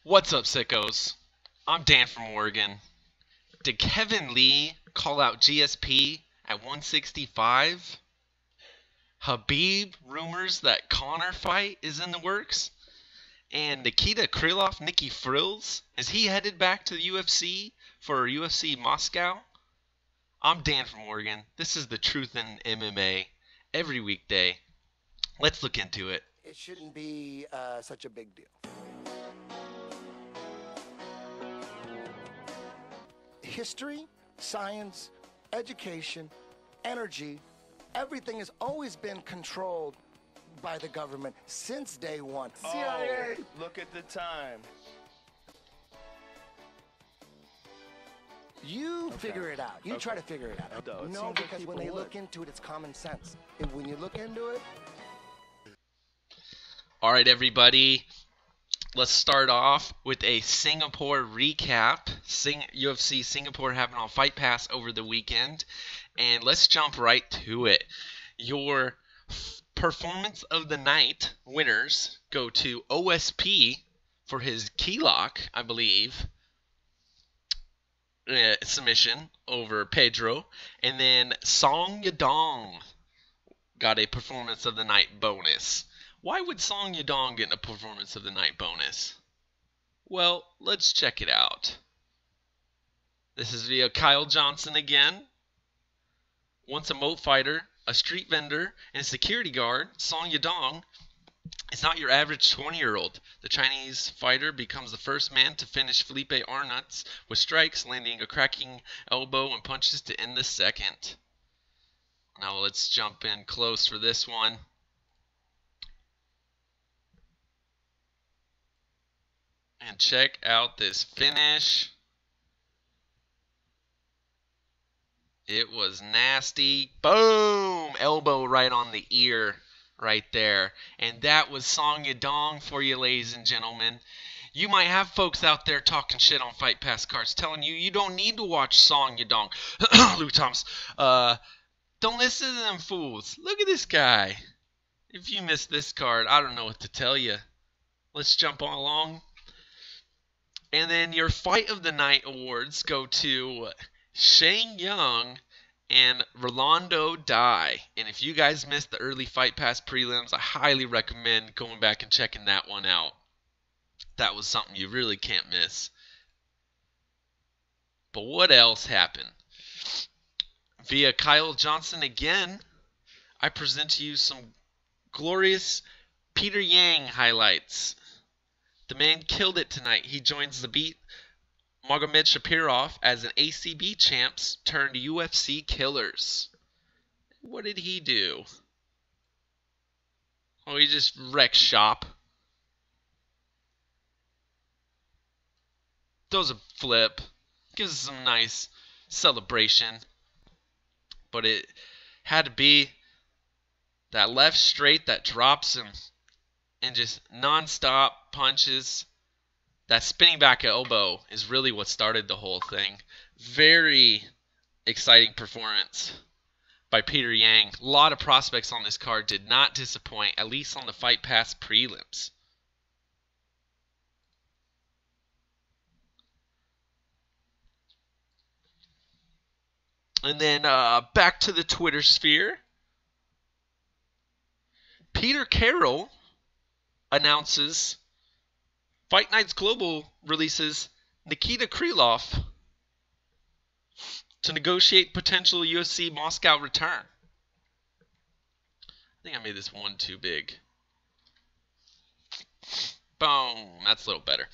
What's up, sickos? I'm Dan from Oregon. Did Kevin Lee call out GSP at 165? Khabib rumors that Conor Fight is in the works? And Nikita Krylov, Nicky Frills, is he headed back to the UFC for UFC Moscow? I'm Dan from Oregon. This is the Truth in MMA. Every weekday. Let's look into it. It shouldn't be such a big deal. History, science, education, energy, everything has always been controlled by the government since day one. CIA! Look at the time. You figure it out. You try to figure it out. No, because when they look into it, it's common sense. When you look into it... Alright, everybody. Let's start off with a Singapore recap. UFC Singapore happened on Fight Pass over the weekend. And let's jump right to it. Your performance of the night winners go to OSP for his key lock, I believe. Submission over Pedro. And then Song Yadong got a performance of the night bonus. Why would Song Yadong get a performance of the night bonus? Well, let's check it out. This is via Kyle Johnson again. Once a moat fighter, a street vendor, and a security guard, Song Yadong is not your average 20-year-old. The Chinese fighter becomes the first man to finish Felipe Arnutz with strikes, landing a cracking elbow and punches to end the second. Now let's jump in close for this one. And check out this finish. It was nasty. Boom! Elbow right on the ear right there. And that was Song Yadong for you, ladies and gentlemen. You might have folks out there talking shit on Fight Pass cards, telling you you don't need to watch Song Yadong. Luke Thomas. Don't listen to them fools. Look at this guy. If you missed this card, I don't know what to tell you. Let's jump on along. And then your Fight of the Night awards go to Shane Young and Rolando Dai. And if you guys missed the early Fight Pass prelims, I highly recommend going back and checking that one out. That was something you really can't miss. But what else happened? Via Kyle Johnson again, I present to you some glorious Peter Yang highlights. The man killed it tonight. He joins the beat Magomed Shapirov as an ACB champs turned UFC killers. What did he do? Oh, he just wrecked shop. Throws a flip. Gives us some nice celebration. But it had to be that left straight that drops him. And just non-stop punches. That spinning back elbow is really what started the whole thing. Very exciting performance by Peter Yang. A lot of prospects on this card did not disappoint, at least on the Fight Pass prelims. And then back to the Twitter sphere. Peter Carroll announces Fight Nights Global releases Nikita Krylov to negotiate potential UFC Moscow return. I think I made this one too big. Boom. That's a little better.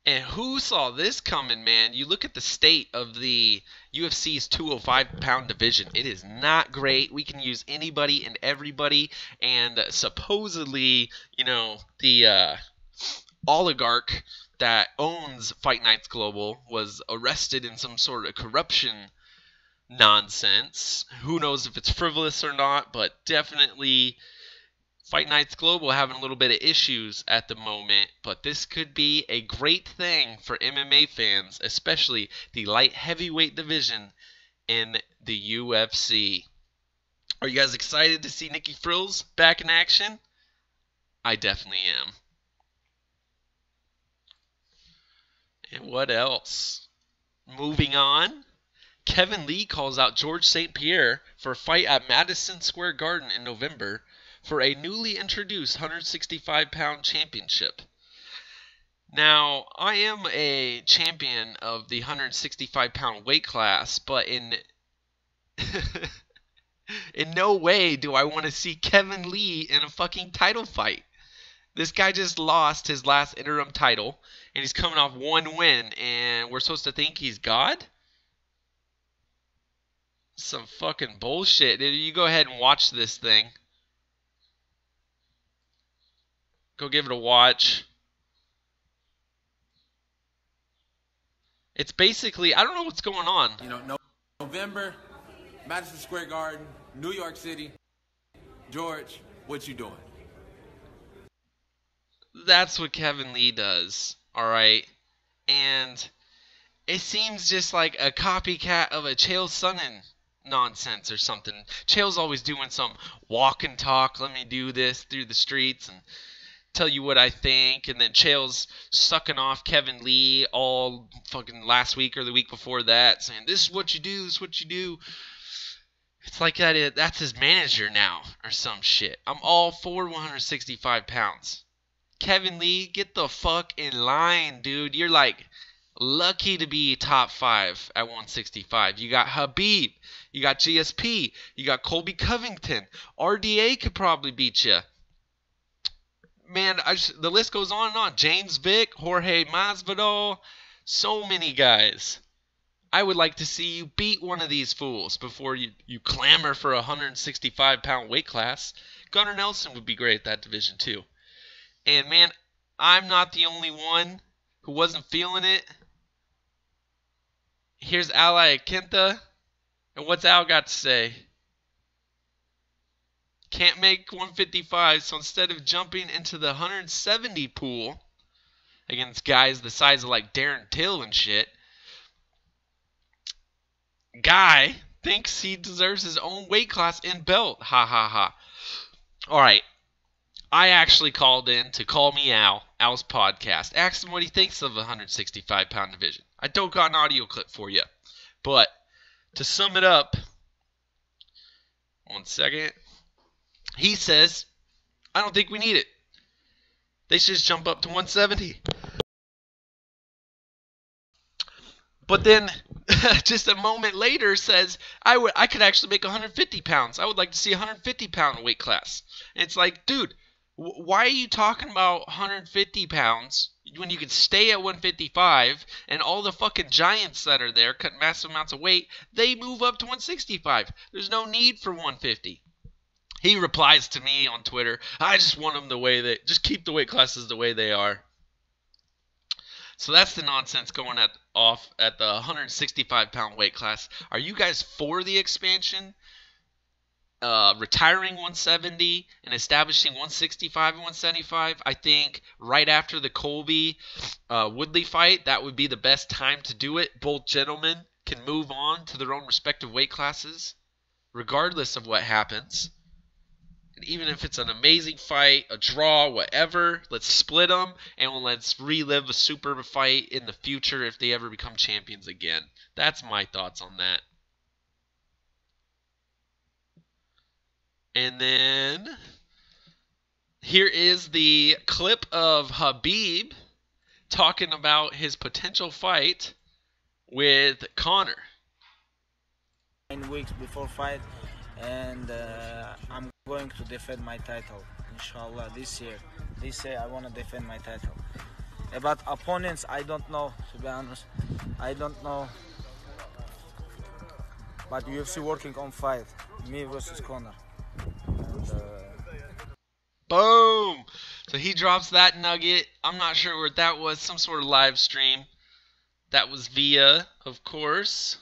And who saw this coming, man? You look at the state of the UFC's 205-pound division. It is not great. We can use anybody and everybody. And supposedly, you know, the oligarch that owns Fight Nights Global was arrested in some sort of corruption nonsense. Who knows if it's frivolous or not, but definitely Fight Nights Global having a little bit of issues at the moment, but this could be a great thing for MMA fans, especially the light heavyweight division in the UFC. Are you guys excited to see Nicky Frills back in action? I definitely am. And what else? Moving on. Kevin Lee calls out George St. Pierre for a fight at Madison Square Garden in November for a newly introduced 165-pound championship. Now, I am a champion of the 165-pound weight class, but in no way do I want to see Kevin Lee in a fucking title fight. This guy just lost his last interim title, and he's coming off one win, and we're supposed to think he's God? Some fucking bullshit. You go ahead and watch this thing. Go give it a watch. It's basically, I don't know what's going on. You know, November, Madison Square Garden, New York City. George, what you doing? That's what Kevin Lee does, alright? And it seems just like a copycat of a Chael Sonnen nonsense or something. Chael's always doing some walk and talk, let me do this through the streets and tell you what I think, and then Chael's sucking off Kevin Lee all fucking last week or the week before that, saying, this is what you do, this is what you do. It's like that's his manager now, or some shit. I'm all for 165 pounds. Kevin Lee, get the fuck in line, dude. You're like lucky to be top 5 at 165. You got Khabib, you got GSP, you got Colby Covington. RDA could probably beat you. Man, the list goes on and on. James Vick, Jorge Masvidal, so many guys. I would like to see you beat one of these fools before you clamor for a 165-pound weight class. Gunnar Nelson would be great at that division too. And man, I'm not the only one who wasn't feeling it. Here's Ally Akinta. And what's Al got to say? Can't make 155, so instead of jumping into the 170 pool against guys the size of like Darren Till and shit, Guy thinks he deserves his own weight class and belt. Ha ha ha. Alright. I actually called in to Call Me Al, Al's podcast. Asked him what he thinks of the 165-pound division. I don't got an audio clip for you. But to sum it up, one second. He says, I don't think we need it. They should just jump up to 170. But then, just a moment later, says, I could actually make 150 pounds. I would like to see a 150-pound weight class. And it's like, dude, why are you talking about 150 pounds when you could stay at 155 and all the fucking giants that are there cutting massive amounts of weight, they move up to 165. There's no need for 150. He replies to me on Twitter, I just want them the way they, just keep the weight classes the way they are. So that's the nonsense going off at the 165-pound weight class. Are you guys for the expansion? Retiring 170 and establishing 165 and 175? I think right after the Colby Woodley fight, that would be the best time to do it. Both gentlemen can move on to their own respective weight classes, regardless of what happens. And even if it's an amazing fight, a draw, whatever, let's split them and let's relive a super fight in the future if they ever become champions again. That's my thoughts on that. And then here is the clip of Khabib talking about his potential fight with Conor. 9 weeks before fight, and I'm going to defend my title, inshallah, this year. This year I want to defend my title. About opponents, I don't know, to be honest. I don't know. But UFC working on fight, me versus Conor. Boom! So he drops that nugget. I'm not sure what that was. Some sort of live stream. That was via, of course,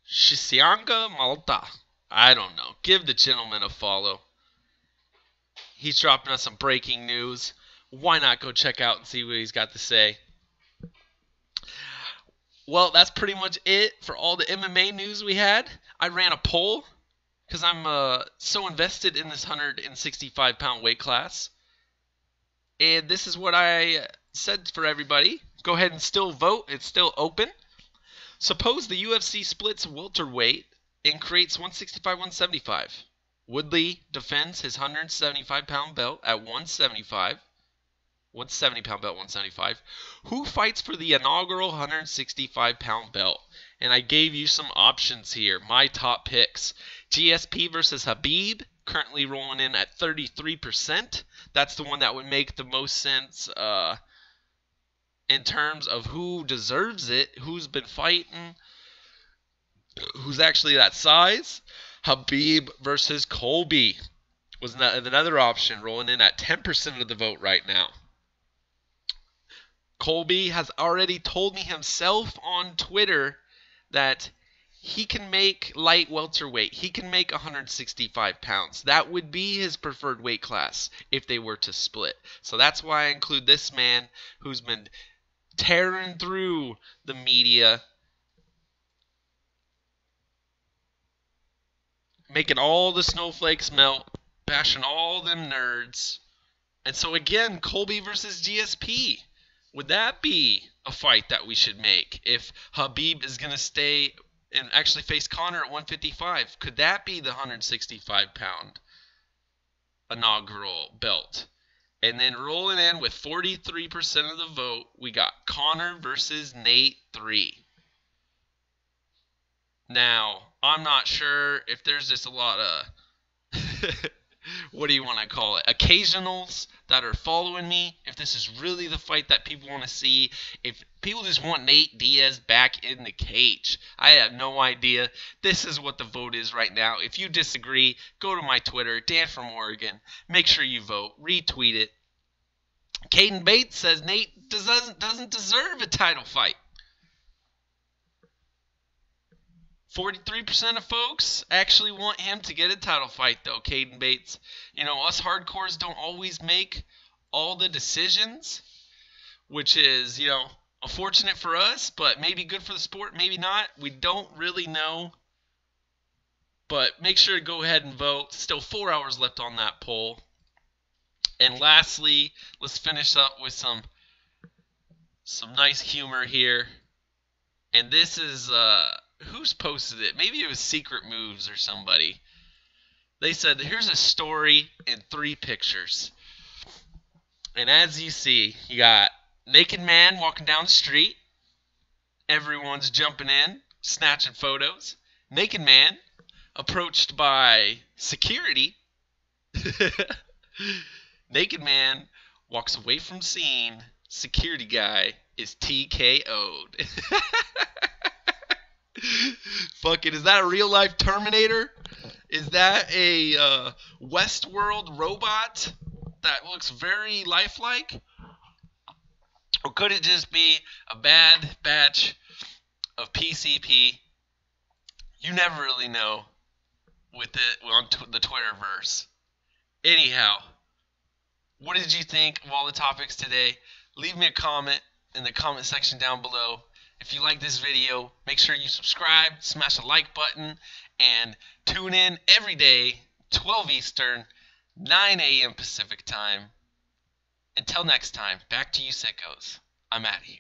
Shisianga Malta. I don't know. Give the gentleman a follow. He's dropping us some breaking news. Why not go check out and see what he's got to say? Well, that's pretty much it for all the MMA news we had. I ran a poll because I'm so invested in this 165-pound weight class. And this is what I said for everybody. Go ahead and still vote. It's still open. Suppose the UFC splits welterweight and creates 165-175. Woodley defends his 175-pound belt at 175. 170-pound belt, 175. Who fights for the inaugural 165-pound belt? And I gave you some options here. My top picks. GSP versus Khabib, currently rolling in at 33%. That's the one that would make the most sense in terms of who deserves it, who's been fighting, who's actually that size. Khabib versus Colby was another option, rolling in at 10% of the vote right now. Colby has already told me himself on Twitter that he can make light welterweight. He can make 165 pounds. That would be his preferred weight class if they were to split. So that's why I include this man who's been tearing through the media, making all the snowflakes melt, bashing all them nerds. And so again, Colby versus GSP. Would that be a fight that we should make if Khabib is going to stay and actually face Conor at 155? Could that be the 165-pound inaugural belt? And then rolling in with 43% of the vote, we got Conor versus Nate 3. Now, I'm not sure if there's just a lot of what do you want to call it, occasionals that are following me, if this is really the fight that people want to see, if people just want Nate Diaz back in the cage. I have no idea. This is what the vote is right now. If you disagree, go to my Twitter, Dan from Oregon. Make sure you vote. Retweet it. Caden Bates says Nate doesn't deserve a title fight. 43% of folks actually want him to get a title fight, though, Caden Bates. You know, us hardcores don't always make all the decisions, which is, you know, unfortunate for us, but maybe good for the sport, maybe not. We don't really know. But make sure to go ahead and vote. Still 4 hours left on that poll. And lastly, let's finish up with some nice humor here. And this is... who's posted it? Maybe it was Secret Moves or somebody. They said, here's a story in 3 pictures. And as you see, you got naked man walking down the street. Everyone's jumping in, snatching photos. Naked man approached by security. Naked man walks away from scene. Security guy is TKO'd. Fuck it, is that a real life Terminator? Is that a Westworld robot that looks very lifelike? Or could it just be a bad batch of PCP? You never really know with it on the Twitterverse. Anyhow, what did you think of all the topics today? Leave me a comment in the comment section down below. If you like this video, make sure you subscribe, smash the like button, and tune in every day, 12 Eastern, 9 a.m. Pacific time. Until next time, back to you sickos. I'm out of here.